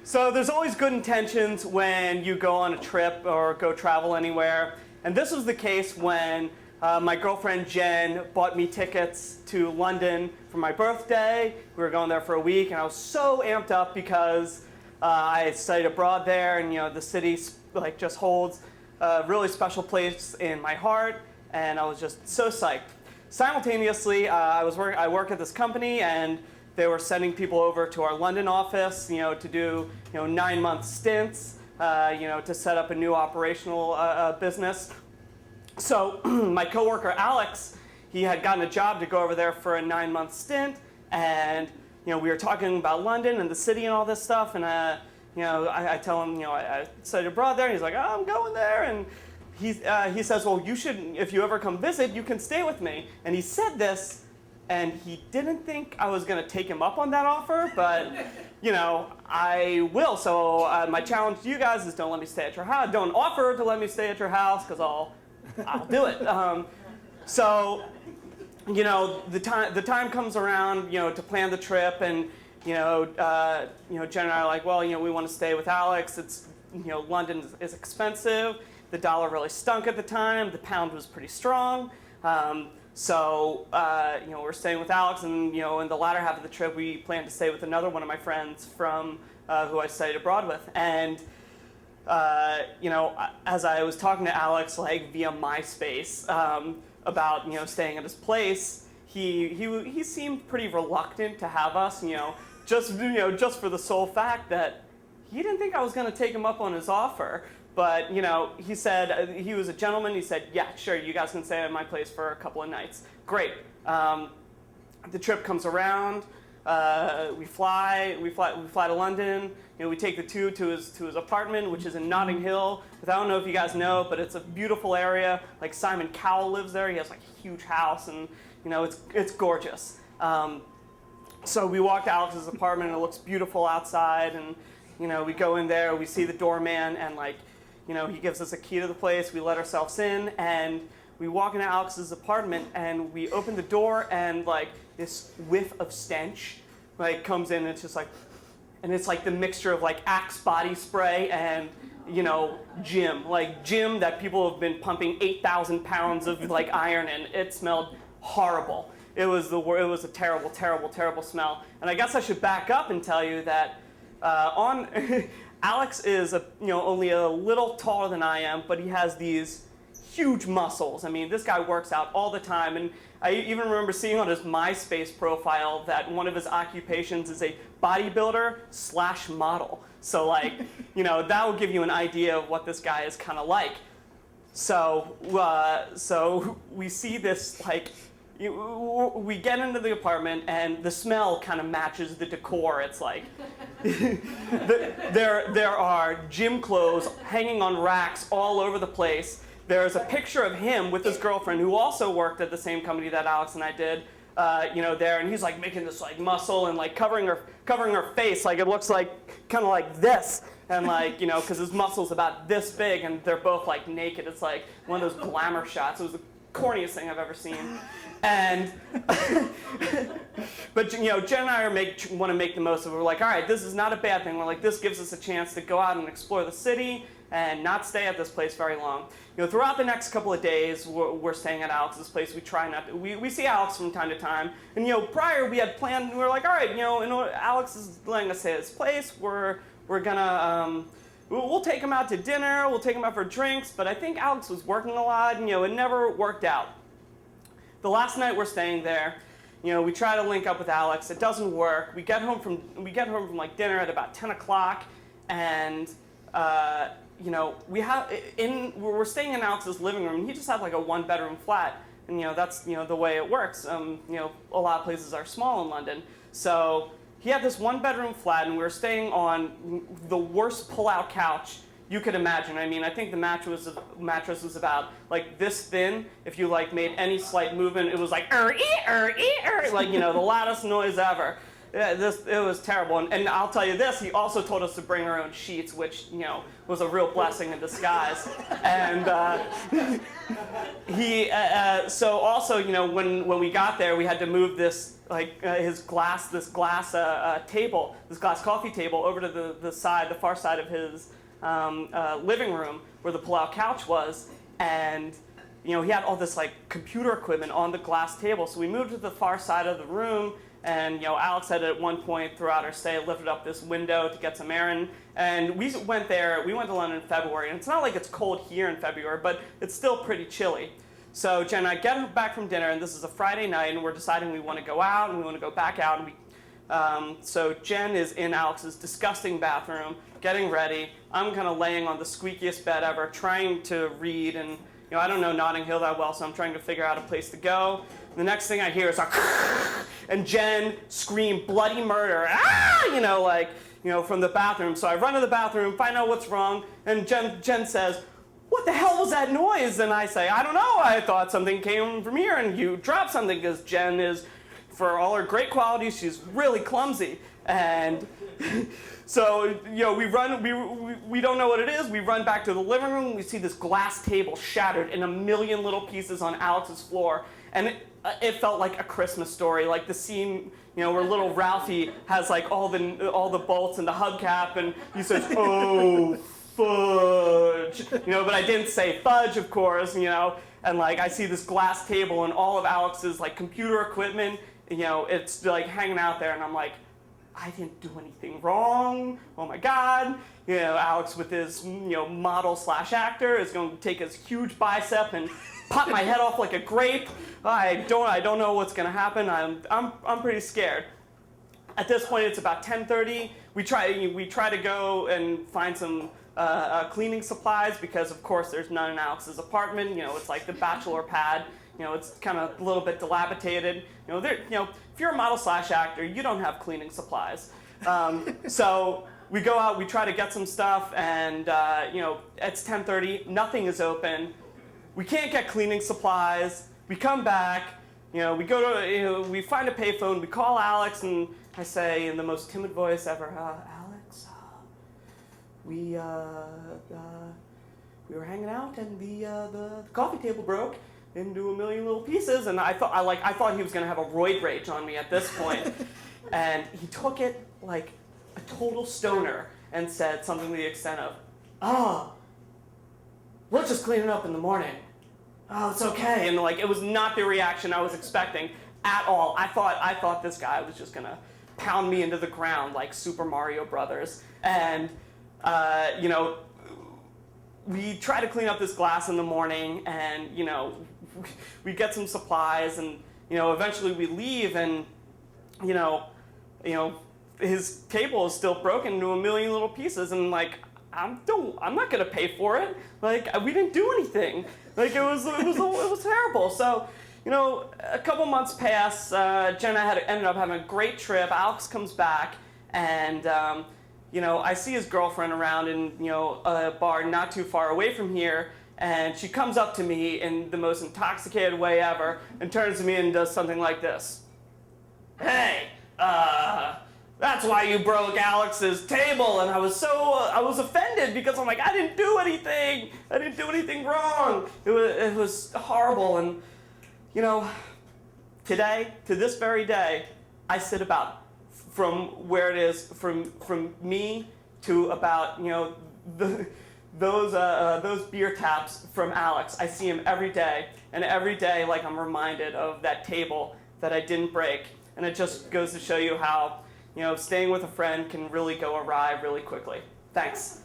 So there's always good intentions when you go on a trip or go travel anywhere. And this was the case when my girlfriend Jen bought me tickets to London for my birthday. We were going there for a week, and I was so amped up because I studied abroad there, and the city just holds a really special place in my heart, and I was just so psyched. Simultaneously, I work at this company, and they were sending people over to our London office, to do 9-month stints, to set up a new operational business. So my coworker Alex, he had gotten a job to go over there for a 9-month stint, and we were talking about London and the city and all this stuff, and I tell him I studied abroad there, and he's like, oh, I'm going there, and he says, well, you should, if you ever come visit, you can stay with me. And he said this, and he didn't think I was going to take him up on that offer, but I will. So my challenge to you guys is don't let me stay at your house. Don't offer to let me stay at your house, because I'll do it. So the time comes around to plan the trip, and Jen and I are like, well, we want to stay with Alex. It's London is expensive. The dollar really stunk at the time. The pound was pretty strong. So we're staying with Alex, and in the latter half of the trip, we plan to stay with another one of my friends from who I studied abroad with. And as I was talking to Alex via MySpace about staying at his place, he seemed pretty reluctant to have us. Just for the sole fact that he didn't think I was going to take him up on his offer. But, he said, he was a gentleman. He said, yeah, sure, you guys can stay at my place for a couple of nights. Great. The trip comes around. We fly to London. We take the tube to his apartment, which is in Notting Hill. I don't know if you guys know, but it's a beautiful area. Simon Cowell lives there. He has a huge house, and it's gorgeous. So we walk to Alex's apartment, and it looks beautiful outside, and we go in there. We see the doorman, and he gives us a key to the place. We let ourselves in, and we walk into Alex's apartment, and we open the door, and this whiff of stench comes in, and it's just and it's the mixture of Axe body spray and Jim, Jim that people have been pumping 8,000 pounds of iron in. It smelled horrible. It was a terrible, terrible, terrible smell. And I guess I should back up and tell you that Alex is only a little taller than I am, but he has these huge muscles. I mean, this guy works out all the time, and I even remember seeing on his MySpace profile that one of his occupations is a bodybuilder/model. So that will give you an idea of what this guy is kind of like. So we see this we get into the apartment, and the smell kind of matches the decor. It's there are gym clothes hanging on racks all over the place. There's a picture of him with his girlfriend, who also worked at the same company that Alex and I did, there, and he's making this muscle and covering her face, it looks kind of like this, and because his muscle's about this big, and they're both naked. It's one of those glamour shots. It was the corniest thing I've ever seen. And but Jen and I want to make the most of it. We're all right, this is not a bad thing. We're this gives us a chance to go out and explore the city and not stay at this place very long. Throughout the next couple of days, we're staying at Alex's place. We try not to, we see Alex from time to time. And prior we had planned. We were all right, Alex is letting us stay at his place. We're gonna we'll take him out to dinner. We'll take him out for drinks. But I think Alex was working a lot, and it never worked out. The last night we're staying there, we try to link up with Alex. It doesn't work. We get home from dinner at about 10 o'clock, and we're staying in Alex's living room. He just had a 1-bedroom flat, and that's the way it works. A lot of places are small in London, so he had this 1-bedroom flat, and we were staying on the worst pull-out couch you could imagine. I mean, I think the mattress was about this thin. If you made any slight movement, it was the loudest noise ever. yeah, it was terrible. And I'll tell you this, he also told us to bring our own sheets, which, was a real blessing in disguise. And so also, when we got there, we had to move this, this glass table, this glass coffee table over to the far side of his living room where the pull-out couch was. And he had all this computer equipment on the glass table. So we moved to the far side of the room, and Alex had at one point throughout our stay lifted up this window to get some air in. And we went to London in February, and it's not like it's cold here in February, but it's still pretty chilly. So Jen and I get back from dinner, and this is a Friday night, and we're deciding we want to go out and we want to go back out. And so Jen is in Alex's disgusting bathroom, getting ready. I'm kind of laying on the squeakiest bed ever, trying to read, and I don't know Notting Hill that well, so I'm trying to figure out a place to go. The next thing I hear is and Jen scream bloody murder, from the bathroom. So I run to the bathroom, find out what's wrong, and Jen says, "What the hell was that noise?" And I say, "I don't know, I thought something came from here and you dropped something," because Jen is, for all her great qualities, she's really clumsy. And so, we don't know what it is. We run back to the living room. We see this glass table shattered in a million little pieces on Alex's floor. And it felt like a Christmas story, like the scene, where little Ralphie has all the bolts and the hubcap, and he says, "Oh, fudge," but I didn't say fudge, of course, and I see this glass table and all of Alex's computer equipment, it's hanging out there, and I'm like, I didn't do anything wrong. Oh my God. Alex with his, model/actor is going to take his huge bicep and pop my head off like a grape. I don't know what's going to happen. I'm pretty scared. At this point, it's about 10:30. We try to go and find some cleaning supplies because, of course, there's none in Alex's apartment. It's like the bachelor pad. It's kind of a little bit dilapidated. If you're a model/actor, you don't have cleaning supplies. So we go out, we try to get some stuff, and it's 10:30. Nothing is open. We can't get cleaning supplies. We come back. We go to. We find a payphone. We call Alex, and I say in the most timid voice ever, "Alex, we were hanging out, and the coffee table broke into a million little pieces," and I thought he was gonna have a roid rage on me at this point. And he took it like a total stoner and said something to the extent of, "We'll just clean it up in the morning. Oh, it's okay." And it was not the reaction I was expecting at all. I thought this guy was just gonna pound me into the ground like Super Mario Brothers. And we try to clean up this glass in the morning, and we get some supplies, and eventually we leave, and his table is still broken into a million little pieces, and I'm not gonna pay for it. We didn't do anything. It was terrible. So a couple months pass. Jen and I ended up having a great trip. Alex comes back, and I see his girlfriend around in a bar not too far away from here, and she comes up to me in the most intoxicated way ever and turns to me and does something like this. "Hey, that's why you broke Alex's table." And I was offended because I'm like, I didn't do anything. I didn't do anything wrong. It was horrible. And today, to this very day, I sit about from where it is from me to about those beer taps from Alex. I see him every day, and every day I'm reminded of that table that I didn't break. And it just goes to show you how staying with a friend can really go awry really quickly. Thanks.